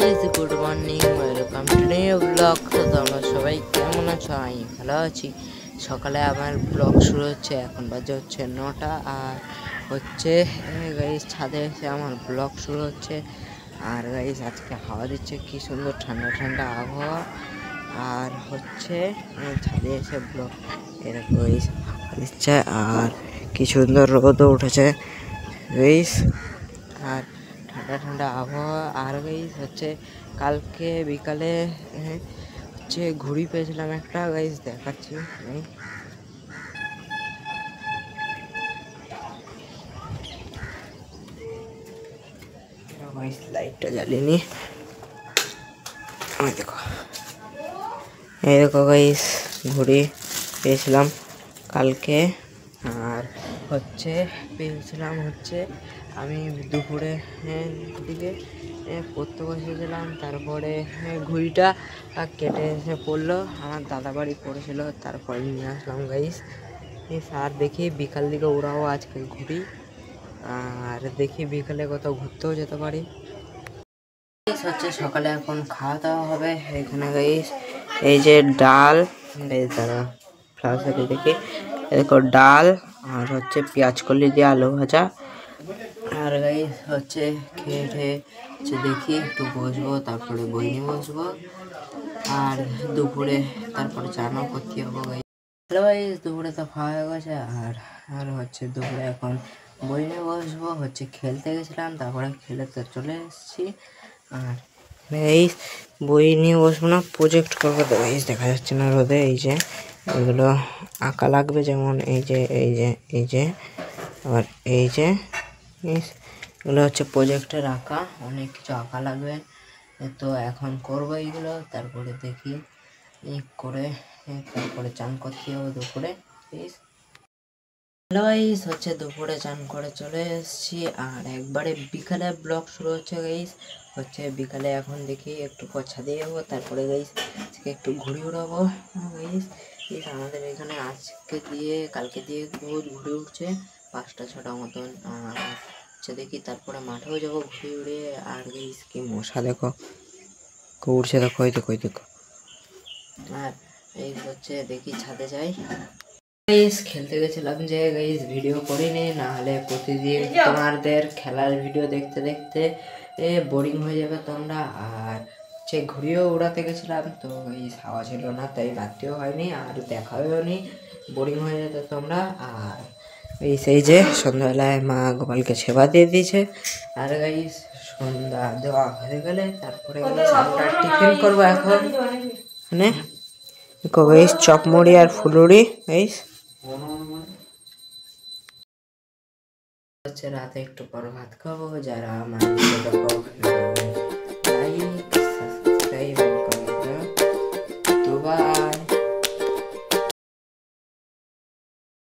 Guys, good morning, welcome to new blog. তো তোমরা সবাই কেমন আছো? আমি ভালো আছি। সকালে আমার ব্লগ শুরু হচ্ছে, এখন বাজে হচ্ছে 9টা। আর হচ্ছে গাইস ছাদে এসে আমার ব্লগ শুরু হচ্ছে। আর গাইস আজকে হাওয়া দিচ্ছে, কি সুন্দর ঠান্ডা ঠান্ডা আবহাওয়া। আর হচ্ছে ছাদে এসে ব্লগ এরকম গাইস হাওয়া দিচ্ছে, আর কি সুন্দর রোদও উঠেছে গাইস। আর ঠান্ডা ঠান্ডা আবহাওয়া। আর গাইস হচ্ছে কালকে বিকালে হচ্ছে ঘুড়ি পেয়েছিলাম একটা, গাইস দেখাচ্ছি। লাইটটা জ্বালিয়ে দেখো, এই দেখো গাইস, ঘুড়ি পেয়েছিলাম কালকে। আর হচ্ছে পেয়েছিলাম হচ্ছে আমি দুপুরে দিকে পড়তে বসেছিলাম, তারপরে ঘুড়িটা কেটে এসে পড়লো, আমার দাদা বাড়ি পড়েছিল, তারপরে নিয়ে আসলাম গাইস। আর দেখি বিকাল দিকে ওরাও আজকে ঘুড়ি, আর দেখি বিকালে কোথাও ঘুরতেও যেতে পারি। হচ্ছে সকালে এখন খাওয়া দাওয়া হবে এখানে গাইস। এই যে ডাল, এই তারা ফ্লাশারি দেখি, দেখো ডাল, আর হচ্ছে পেঁয়াজ কলি দিয়ে আলু ভাজা। আর গাইস হচ্ছে খেয়ে দেখি একটু বসবো, তারপরে বই নিয়ে বসবো। আর দুপুরে তারপরে চানাও করতে হবো গাইস। হ্যালো গাইস, দুপুরে তো খাওয়া হয়ে গেছে। আর হচ্ছে দুপুরে এখন বই নিয়ে বসবো। হচ্ছে খেলতে গেছিলাম, তারপরে খেলে তো চলে এসেছি। আর এই বই নিয়ে বসবো না, প্রজেক্ট করবো। তো এই দেখা যাচ্ছে না রোদে, এই যে এগুলো আঁকা লাগবে, যেমন এই যে আবার এই যে এগুলো হচ্ছে প্রজেক্টের আঁকা, অনেক কিছু আঁকা লাগবে। তো এখন করবো এইগুলো, তারপরে দেখি করে তারপরে চান করতে হবে দুপুরে। হ্যালো গাইস, হচ্ছে দুপুরে চান করে চলে এসেছি। আর একবারে বিকালে ব্লগ শুরু হচ্ছে গাইস। হচ্ছে বিকালে এখন দেখি একটু ছাদে যাবো, তারপরে গাইস আজকে একটু ঘুড়ি উড়াবো গাইস। আমাদের এখানে আজকে দিয়ে কালকে দিয়ে রোজ ঘুড়ি উঠছে 5টা 6টা মতন। আর হচ্ছে দেখি তারপরে মাঠেও যাবো ঘুড়ি উড়ে। আর গাইস কি মশা দেখো, উড়ছে দেখো, ওই দেখো, ওই দেখো। আর এই হচ্ছে দেখি ছাদে যাই। গাইস খেলতে গেছিলাম যে গাইস ভিডিও করিনি, না হলে প্রতিদিন তোমাদের খেলার ভিডিও দেখতে দেখতে বোরিং হয়ে যাবে তোমরা। আর সে ঘুড়িও উড়াতে গেছিলাম, তো গাইস হাওয়া ছিল না, তাই রাত্রেও হয়নি আর দেখাও হয়নি, বোরিং হয়ে যেত তোমরা। আর এই সেই যে সন্ধ্যাবেলায় মা গোপালকে সেবা দিয়ে দিয়েছে। আর গাইস সন্ধ্যা দেওয়া হয়ে গেলে তারপরে আমরা টিফিন করবো এখন। মানে গাইস চপ মুড়ি আর ফুলুরি গাইস। হচ্ছে রাতে একটু পর ভাত খাবো, যারা মাংস